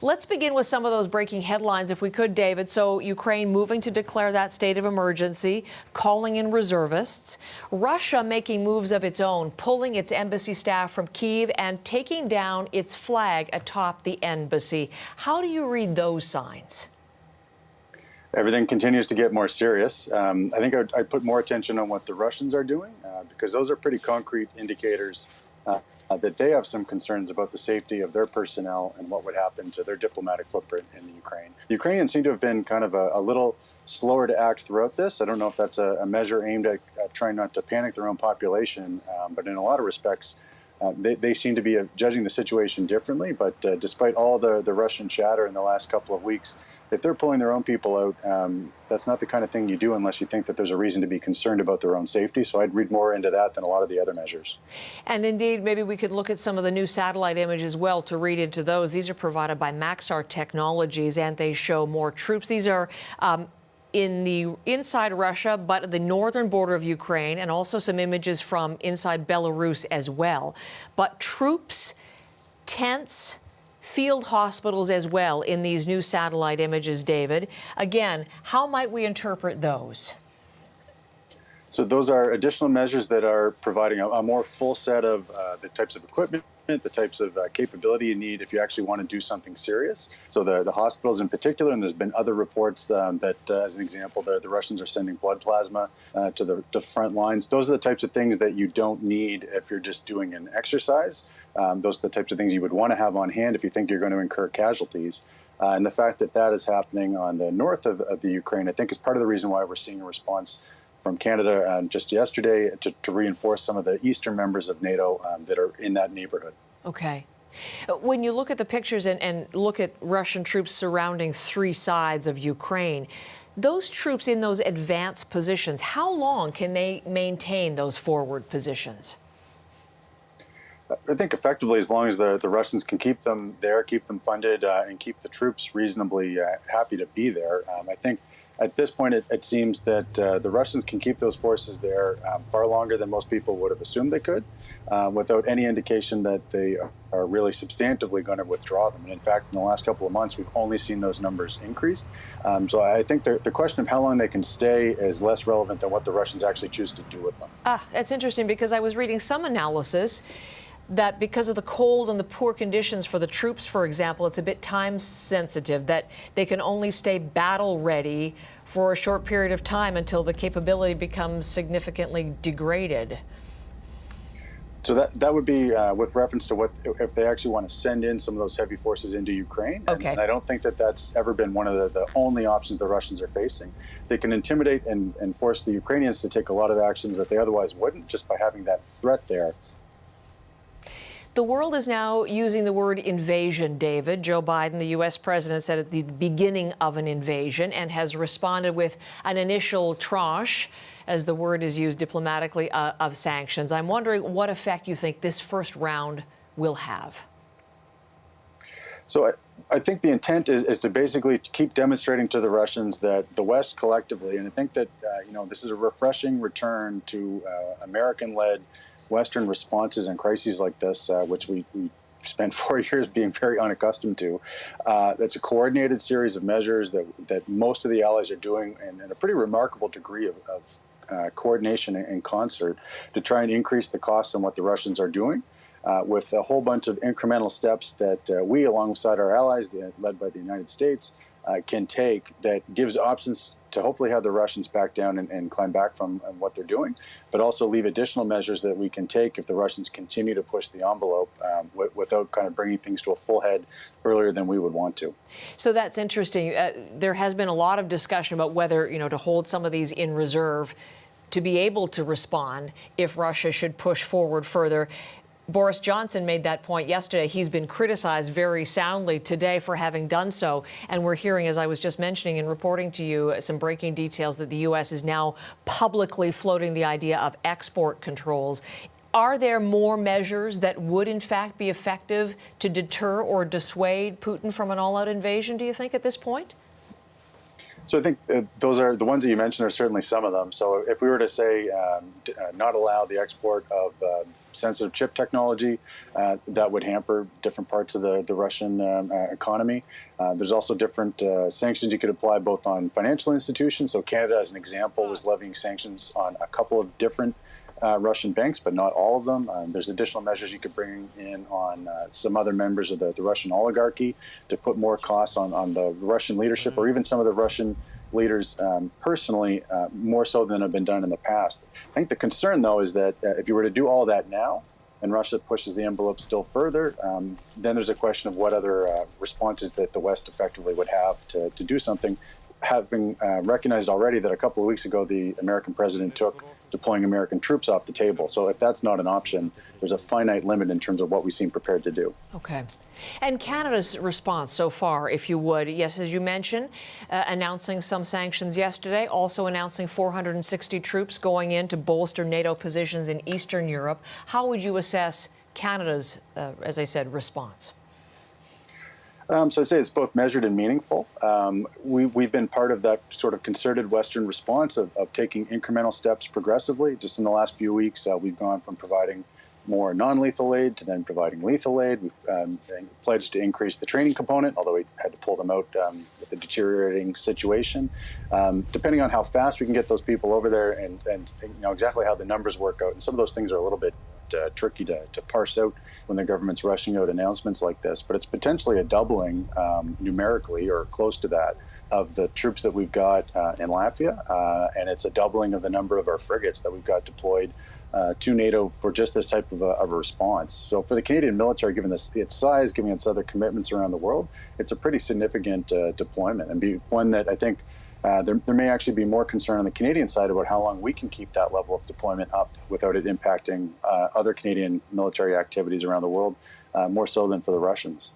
Let's begin with some of those breaking headlines, if we could, David. So Ukraine moving to declare that state of emergency, calling in reservists. Russia making moves of its own, pulling its embassy staff from Kyiv and taking down its flag atop the embassy. How do you read those signs? Everything continues to get more serious. I think I'd put more attention on what the Russians are doing, because those are pretty concrete indicators that they have some concerns about the safety of their personnel and what would happen to their diplomatic footprint in the Ukraine. The Ukrainians seem to have been kind of a little slower to act throughout this. I don't know if that's a measure aimed at trying not to panic their own population, but in a lot of respects, they seem to be judging the situation differently. But despite all the Russian chatter in the last couple of weeks, if they're pulling their own people out, that's not the kind of thing you do unless you think that there's a reason to be concerned about their own safety. So I'd read more into that than a lot of the other measures. And indeed, maybe we could look at some of the new satellite images as well to read into those. These are provided by Maxar Technologies, and they show more troops. These are inside Russia, but the northern border of Ukraine, and also some images from inside Belarus as well. But troops, tents, field hospitals as well in these new satellite images, David. Again, how might we interpret those? So those are additional measures that are providing a more full set of the types of equipment, the types of capability you need if you actually want to do something serious. So the hospitals in particular, and there's been other reports that, as an example, the Russians are sending blood plasma to the front lines. Those are the types of things that you don't need if you're just doing an exercise. Those are the types of things you would want to have on hand if you think you're going to incur casualties. And the fact that that is happening on the north of the Ukraine, I think, is part of the reason why we're seeing a response from Canada just yesterday to reinforce some of the eastern members of NATO that are in that neighborhood. Okay. When you look at the pictures and look at Russian troops surrounding three sides of Ukraine, those troops in those advanced positions, how long can they maintain those forward positions? I think effectively, as long as the Russians can keep them there, keep them funded, and keep the troops reasonably happy to be there. I think at this point, it seems that the Russians can keep those forces there far longer than most people would have assumed they could, without any indication that they are really substantively going to withdraw them. And in fact, in the last couple of months, we've only seen those numbers increase. So I think the question of how long they can stay is less relevant than what the Russians actually choose to do with them. That's interesting, because I was reading some analysis that because of the cold and the poor conditions for the troops, for example, it's a bit time sensitive, that they can only stay battle ready for a short period of time until the capability becomes significantly degraded. So that would be with reference to what if they actually want to send in some of those heavy forces into Ukraine. Okay. And I don't think that that's ever been one of the only options the Russians are facing. They can intimidate and force the Ukrainians to take a lot of actions that they otherwise wouldn't, just by having that threat there. The world is now using the word invasion, David. Joe Biden, the U.S. president, said at the beginning of an invasion and has responded with an initial tranche, as the word is used diplomatically, of sanctions. I'm wondering what effect you think this first round will have. So I think the intent is to basically keep demonstrating to the Russians that the West collectively, and I think that this is a refreshing return to American-led Western responses in crises like this, which we spent 4 years being very unaccustomed to. That's a coordinated series of measures that most of the allies are doing in a pretty remarkable degree of coordination and concert to try and increase the costs on what the Russians are doing, with a whole bunch of incremental steps that we, alongside our allies, led by the United States, can take that gives options to hopefully have the Russians back down and climb back from what they're doing, but also leave additional measures that we can take if the Russians continue to push the envelope without kind of bringing things to a full head earlier than we would want to. So that's interesting. There has been a lot of discussion about whether, to hold some of these in reserve to be able to respond if Russia should push forward further. Boris Johnson made that point yesterday. He's been criticized very soundly today for having done so. And we're hearing, as I was just mentioning and reporting to you, some breaking details that the U.S. is now publicly floating the idea of export controls. Are there more measures that would, in fact, be effective to deter or dissuade Putin from an all-out invasion, do you think, at this point? So I think those are the ones that you mentioned are certainly some of them. So if we were to say not allow the export of sensitive chip technology, that would hamper different parts of the Russian economy. There's also different sanctions you could apply both on financial institutions. So Canada, as an example, was levying sanctions on a couple of different Russian banks, but not all of them. There's additional measures you could bring in on some other members of the Russian oligarchy to put more costs on the Russian leadership, or even some of the Russian leaders personally, more so than have been done in the past. I think the concern, though, is that if you were to do all that now, and Russia pushes the envelope still further, then there's a question of what other responses that the West effectively would have to do something, having recognized already that a couple of weeks ago the American president took deploying American troops off the table. So if that's not an option, there's a finite limit in terms of what we seem prepared to do. Okay. And Canada's response so far, if you would, yes, as you mentioned, announcing some sanctions yesterday, also announcing 460 troops going in to bolster NATO positions in Eastern Europe. How would you assess Canada's, as I said, response? So I'd say it's both measured and meaningful. We've been part of that sort of concerted Western response of taking incremental steps progressively. Just in the last few weeks, we've gone from providing more non-lethal aid to then providing lethal aid. We've pledged to increase the training component, although we had to pull them out with the deteriorating situation. Depending on how fast we can get those people over there and exactly how the numbers work out. And some of those things are a little bit tricky to parse out when the government's rushing out announcements like this. But it's potentially a doubling numerically or close to that of the troops that we've got in Latvia. And it's a doubling of the number of our frigates that we've got deployed to NATO for just this type of a response. So for the Canadian military, given its size, given its other commitments around the world, it's a pretty significant deployment, and be one that I think there may actually be more concern on the Canadian side about how long we can keep that level of deployment up without it impacting other Canadian military activities around the world, more so than for the Russians.